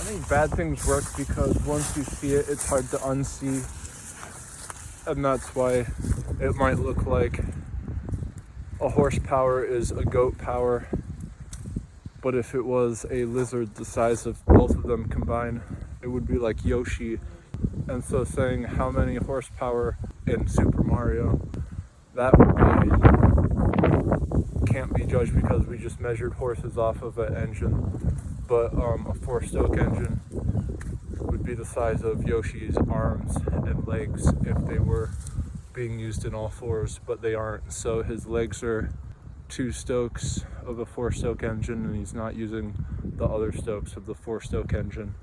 think bad things work because once you see it, it's hard to unsee. And that's why it might look like a horsepower is a goat power. But if it was a lizard the size of both of them combined, it would be like Yoshi. And so saying how many horsepower in Super Mario, that would be, can't be judged because we just measured horses off of an engine. But a 4-stroke engine would be the size of Yoshi's arms and legs if they were being used in all fours, but they aren't. So his legs are 2 stokes of a 4-stroke engine, and he's not using the other stokes of the 4-stroke engine.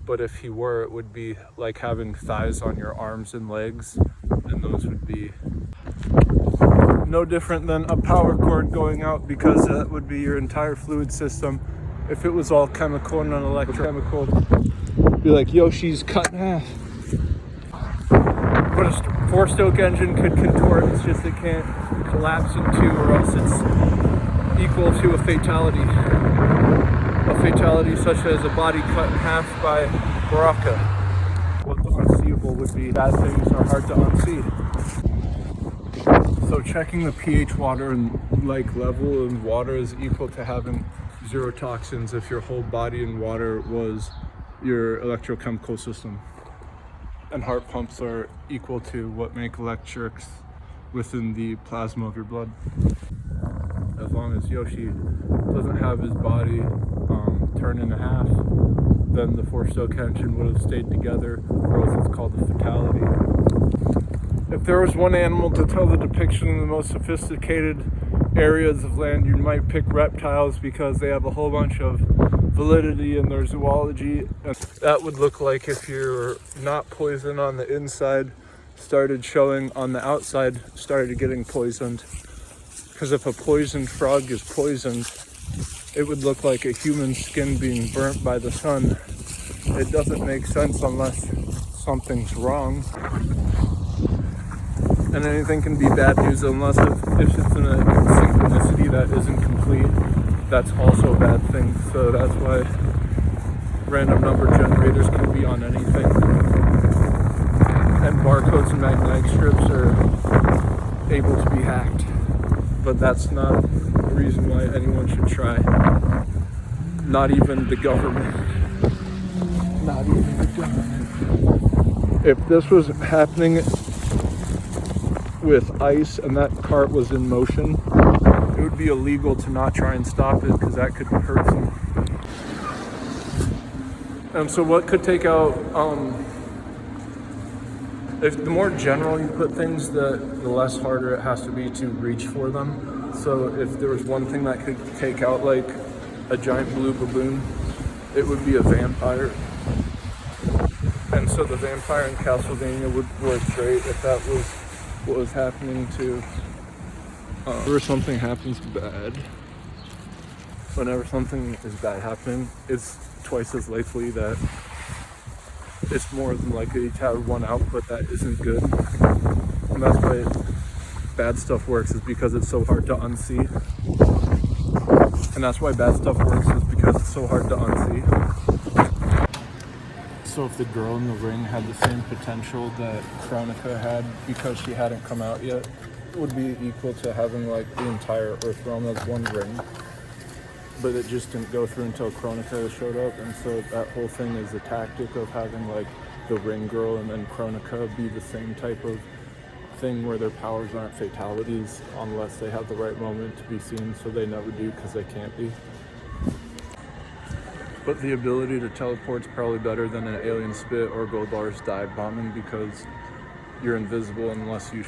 But if he were, it would be like having thighs on your arms and legs, and those would be no different than a power cord going out, because that would be your entire fluid system. If it was all chemical and non-electrochemical, it'd be like Yoshi's cut in half. But a 4-stroke engine could contort, it's just it can't collapse in 2, or else it's equal to a fatality. A fatality such as a body cut in half by Baraka. What the unseeable would be, bad things are hard to unsee. So checking the pH water and like level in water is equal to having 0 toxins if your whole body in water was your electrochemical system. And heart pumps are equal to what make electrics within the plasma of your blood. As long as Yoshi doesn't have his body turn in half, then the 4-stroke engine would have stayed together, or else it's called a fatality. If there was one animal to tell the depiction in the most sophisticated areas of land, you might pick reptiles because they have a whole bunch of validity in their zoology. And that would look like if you're not poisoned on the inside, started showing on the outside, started getting poisoned. Because if a poisoned frog is poisoned, it would look like a human skin being burnt by the sun. It doesn't make sense unless something's wrong. And anything can be bad news unless if it's in a synchronicity that isn't complete. That's also a bad thing. So that's why random number generators can be on anything. And barcodes and magnetic strips are able to be hacked. But that's not the reason why anyone should try. Not even the government. Not even the government. If this was happening with ice and that cart was in motion, it would be illegal to not try and stop it because that could hurt them. And so what could take out, if the more general you put things, the less harder it has to be to reach for them. So if there was one thing that could take out like a giant blue baboon, it would be a vampire. And so the vampire in Castlevania would work great if that was what was happening to, whenever something happens bad, whenever something is bad happening, it's twice as likely that it's more than likely to have one output that isn't good. And that's why bad stuff works, is because it's so hard to unsee. And that's why bad stuff works, is because it's so hard to unsee. So if the girl in the ring had the same potential that Kronika had because she hadn't come out yet, it would be equal to having like the entire Earth realm as one ring. But it just didn't go through until Kronika showed up, and so that whole thing is a tactic of having like the ring girl and then Kronika be the same type of thing where their powers aren't fatalities unless they have the right moment to be seen, so they never do because they can't be. But the ability to teleport's probably better than an alien spit or Goldar's dive bombing because you're invisible unless you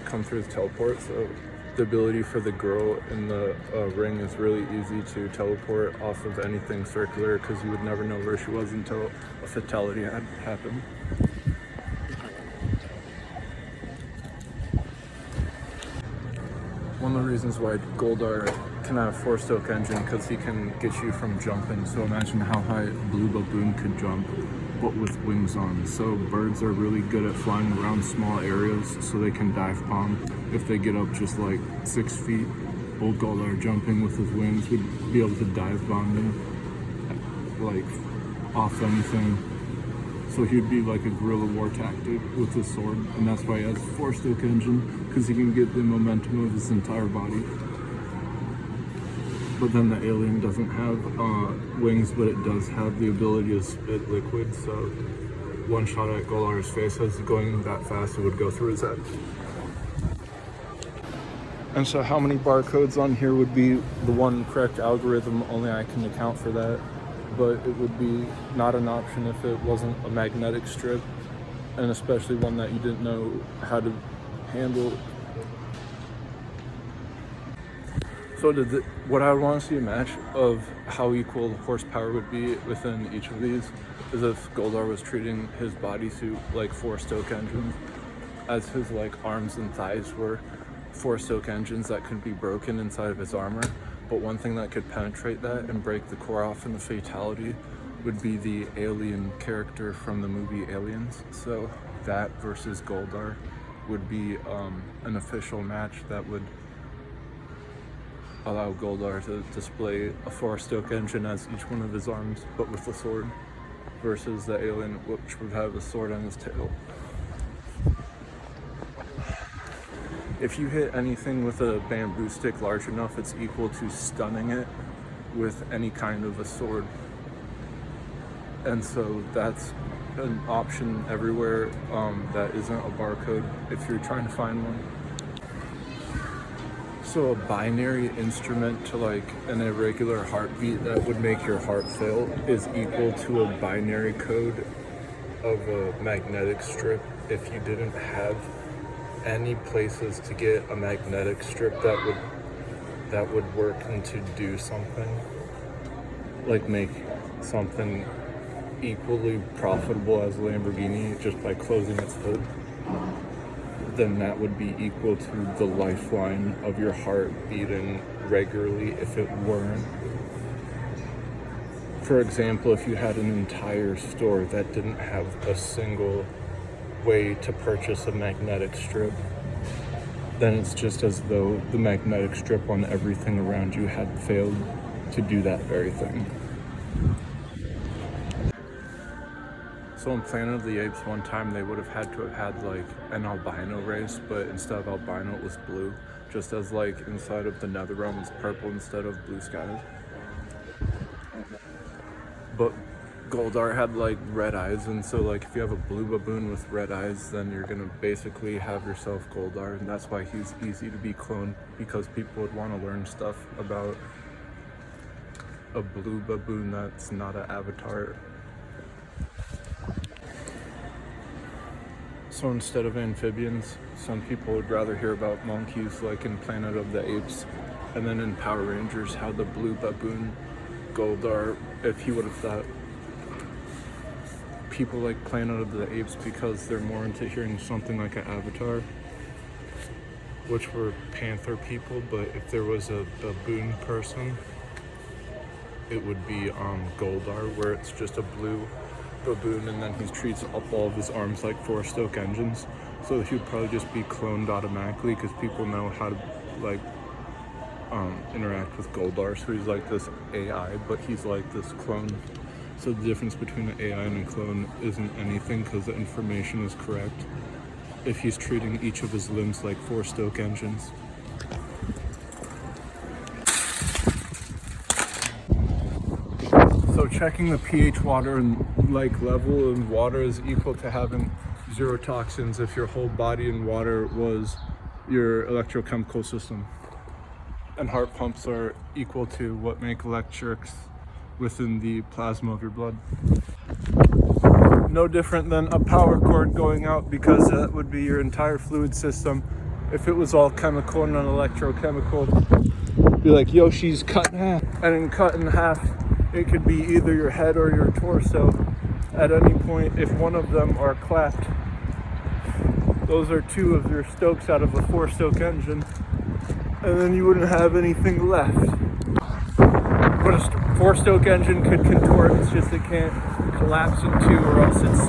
come through the teleport. So the ability for the girl in the ring is really easy to teleport off of anything circular because you would never know where she was until a fatality had happened. One of the reasons why Goldar can have a 4-stroke engine because he can get you from jumping. So imagine how high Blue Baboon could jump, but with wings on. So birds are really good at flying around small areas, so they can dive bomb. If they get up just like 6 feet, old Goldar jumping with his wings would be able to dive bomb them like off anything. So he'd be like a guerrilla war tactic with his sword, and that's why he has a 4-stroke engine, because he can get the momentum of his entire body. But then the alien doesn't have wings, but it does have the ability to spit liquid, so one shot at Goldar's face, as going that fast, it would go through his head. And so how many barcodes on here would be the one correct algorithm? Only I can account for that. But it would be not an option if it wasn't a magnetic strip, and especially one that you didn't know how to handle. So what I want to see a match of how equal horsepower would be within each of these is if Goldar was treating his bodysuit like 4-stroke engines, as his like arms and thighs were 4-stroke engines that could be broken inside of his armor. But one thing that could penetrate that and break the core off in the fatality would be the alien character from the movie Aliens. So that versus Goldar would be an official match that would allow Goldar to display a 4-stroke engine as each one of his arms, but with a sword, versus the alien, which would have a sword on his tail. If you hit anything with a bamboo stick large enough, it's equal to stunning it with any kind of a sword. And so that's an option everywhere that isn't a barcode if you're trying to find one. So a binary instrument to like an irregular heartbeat that would make your heart fail is equal to a binary code of a magnetic strip if you didn't have any places to get a magnetic strip that would work and to do something, like make something equally profitable as a Lamborghini just by closing its hood, then that would be equal to the lifeline of your heart beating regularly if it weren't. For example, if you had an entire store that didn't have a single way to purchase a magnetic strip, then it's just as though the magnetic strip on everything around you had failed to do that very thing. So in Planet of the Apes, one time they would have had to have had like an albino race, but instead of albino it was blue, just as like inside of the Netherrealm it's purple instead of blue skies. But Goldar had like red eyes, and so like if you have a blue baboon with red eyes, then you're gonna basically have yourself Goldar, and that's why he's easy to be cloned, because people would want to learn stuff about a blue baboon that's not an avatar. So instead of amphibians, some people would rather hear about monkeys, like in Planet of the Apes, and then in Power Rangers, how the blue baboon Goldar, if he would have thought people like Planet of the Apes because they're more into hearing something like an avatar, which were panther people, but if there was a baboon person, it would be Goldar, where it's just a blue baboon and then he treats up all of his arms like 4-stroke engines. So he would probably just be cloned automatically because people know how to like interact with Goldar. So he's like this AI, but he's like this clone. So the difference between an AI and a clone isn't anything because the information is correct if he's treating each of his limbs like 4-stroke engines. So checking the pH water and like level in water is equal to having 0 toxins if your whole body in water was your electrochemical system. And heart pumps are equal to what make electrics within the plasma of your blood. No different than a power cord going out, because that would be your entire fluid system. If it was all chemical and non-electrochemical, be like Yoshi's cut in half. And in cut in half, it could be either your head or your torso. At any point, if one of them are clapped, those are 2 of your stokes out of a 4-stroke engine, and then you wouldn't have anything left. But a 4-stroke engine could contort, it's just it can't collapse in 2, or else it's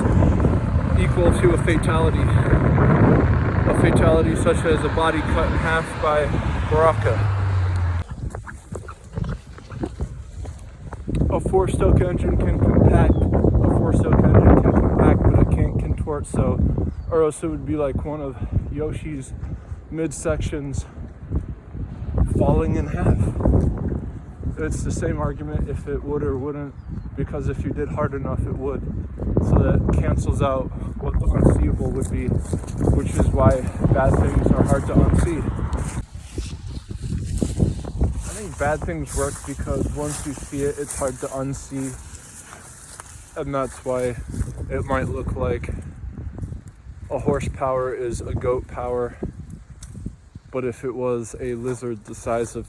equal to a fatality. A fatality such as a body cut in half by Baraka. A a four-stroke engine can compact, but it can't contort, or else it would be like one of Yoshi's midsections falling in half. It's the same argument if it would or wouldn't, because if you did hard enough, it would. So that cancels out what the unseeable would be, which is why bad things are hard to unsee. I think bad things work because once you see it, it's hard to unsee. And that's why it might look like a horsepower is a goat power, but if it was a lizard the size of